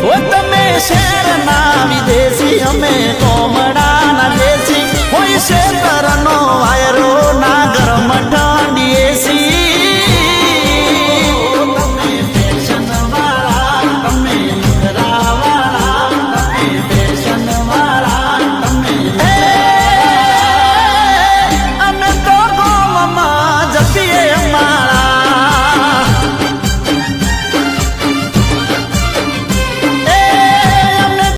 ઓ તમે શહેરના વિદેશી અમે કોમડાના દેશી હોય શેતરનો વાયરો ના ગરમ ઠંડી એસી તમે ફેશન વાળા તમે લુગરા વાળા તમે ફેશન વાળા તમે અમે તો ગોમમાં જપીએ માં